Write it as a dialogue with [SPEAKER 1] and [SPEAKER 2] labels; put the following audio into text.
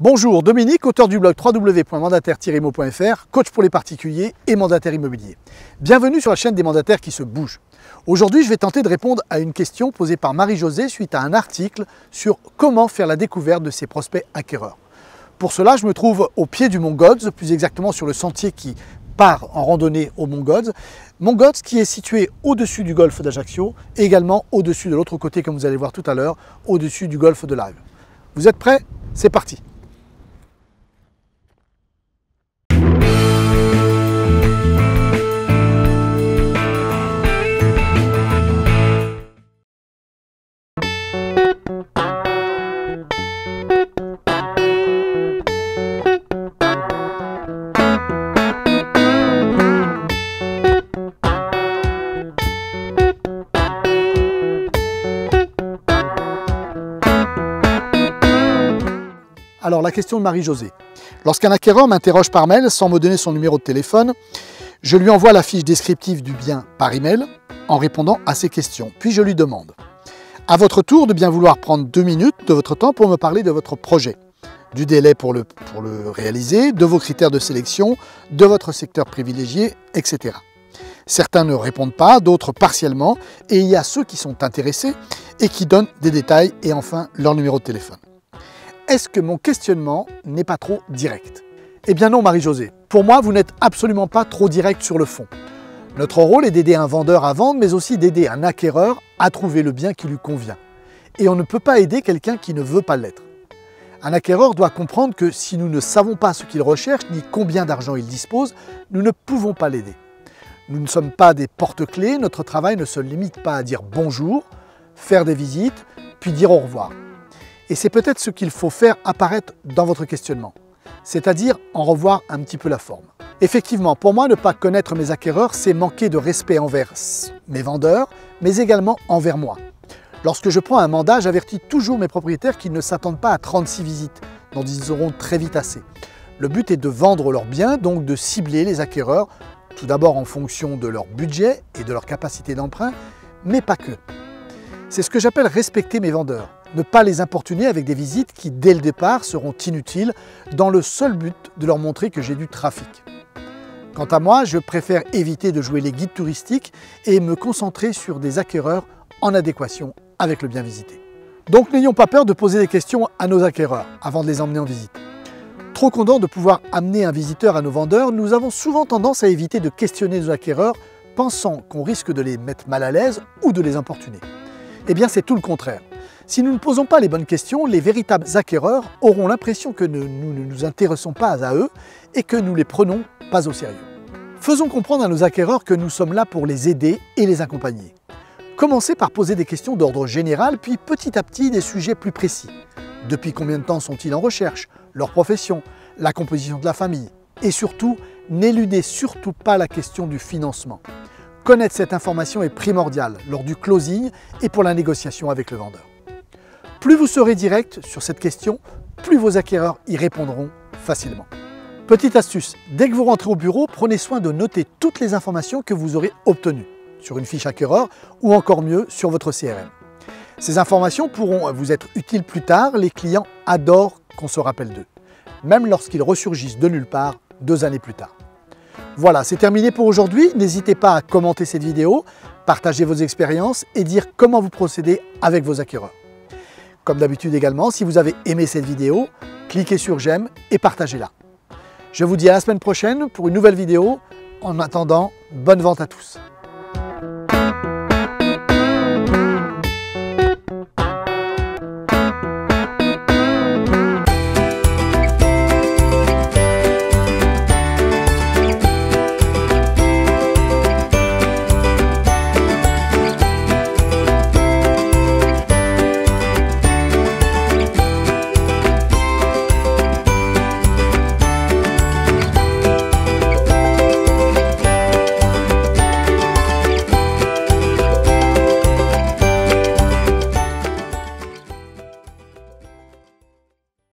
[SPEAKER 1] Bonjour, Dominique, auteur du blog www.mandataire-imo.fr, coach pour les particuliers et mandataires immobiliers. Bienvenue sur la chaîne des mandataires qui se bougent. Aujourd'hui, je vais tenter de répondre à une question posée par Marie-Josée suite à un article sur comment faire la découverte de ses prospects acquéreurs. Pour cela, je me trouve au pied du Mont Gods, plus exactement sur le sentier qui part en randonnée au Mont Gods. Mont Gods qui est situé au-dessus du golfe d'Ajaccio et également au-dessus de l'autre côté, comme vous allez voir tout à l'heure, au-dessus du golfe de Live. Vous êtes prêts? C'est parti! Alors la question de Marie-Josée. Lorsqu'un acquéreur m'interroge par mail sans me donner son numéro de téléphone, je lui envoie la fiche descriptive du bien par email en répondant à ses questions. Puis je lui demande à votre tour de bien vouloir prendre 2 minutes de votre temps pour me parler de votre projet, du délai pour le réaliser, de vos critères de sélection, de votre secteur privilégié, etc. Certains ne répondent pas, d'autres partiellement, et il y a ceux qui sont intéressés et qui donnent des détails et enfin leur numéro de téléphone. Est-ce que mon questionnement n'est pas trop direct? Eh bien non, Marie-Josée. Pour moi, vous n'êtes absolument pas trop direct sur le fond. Notre rôle est d'aider un vendeur à vendre, mais aussi d'aider un acquéreur à trouver le bien qui lui convient. Et on ne peut pas aider quelqu'un qui ne veut pas l'être. Un acquéreur doit comprendre que si nous ne savons pas ce qu'il recherche, ni combien d'argent il dispose, nous ne pouvons pas l'aider. Nous ne sommes pas des porte-clés, notre travail ne se limite pas à dire bonjour, faire des visites, puis dire au revoir. Et c'est peut-être ce qu'il faut faire apparaître dans votre questionnement, c'est-à-dire en revoir un petit peu la forme. Effectivement, pour moi, ne pas connaître mes acquéreurs, c'est manquer de respect envers mes vendeurs, mais également envers moi. Lorsque je prends un mandat, j'avertis toujours mes propriétaires qu'ils ne s'attendent pas à 36 visites, dont ils auront très vite assez. Le but est de vendre leurs biens, donc de cibler les acquéreurs, tout d'abord en fonction de leur budget et de leur capacité d'emprunt, mais pas que. C'est ce que j'appelle respecter mes vendeurs. Ne pas les importuner avec des visites qui, dès le départ, seront inutiles dans le seul but de leur montrer que j'ai du trafic. Quant à moi, je préfère éviter de jouer les guides touristiques et me concentrer sur des acquéreurs en adéquation avec le bien visité. Donc n'ayons pas peur de poser des questions à nos acquéreurs avant de les emmener en visite. Trop content de pouvoir amener un visiteur à nos vendeurs, nous avons souvent tendance à éviter de questionner nos acquéreurs, pensant qu'on risque de les mettre mal à l'aise ou de les importuner. Eh bien, c'est tout le contraire. Si nous ne posons pas les bonnes questions, les véritables acquéreurs auront l'impression que nous ne nous intéressons pas à eux et que nous les prenons pas au sérieux. Faisons comprendre à nos acquéreurs que nous sommes là pour les aider et les accompagner. Commencez par poser des questions d'ordre général, puis petit à petit des sujets plus précis. Depuis combien de temps sont-ils en recherche? Leur profession, la composition de la famille. Et surtout, n'éludez surtout pas la question du financement. Connaître cette information est primordial lors du closing et pour la négociation avec le vendeur. Plus vous serez direct sur cette question, plus vos acquéreurs y répondront facilement. Petite astuce, dès que vous rentrez au bureau, prenez soin de noter toutes les informations que vous aurez obtenues sur une fiche acquéreur ou encore mieux sur votre CRM. Ces informations pourront vous être utiles plus tard, les clients adorent qu'on se rappelle d'eux, même lorsqu'ils ressurgissent de nulle part 2 années plus tard. Voilà, c'est terminé pour aujourd'hui. N'hésitez pas à commenter cette vidéo, partager vos expériences et dire comment vous procédez avec vos acquéreurs. Comme d'habitude également, si vous avez aimé cette vidéo, cliquez sur j'aime et partagez-la. Je vous dis à la semaine prochaine pour une nouvelle vidéo. En attendant, bonne vente à tous.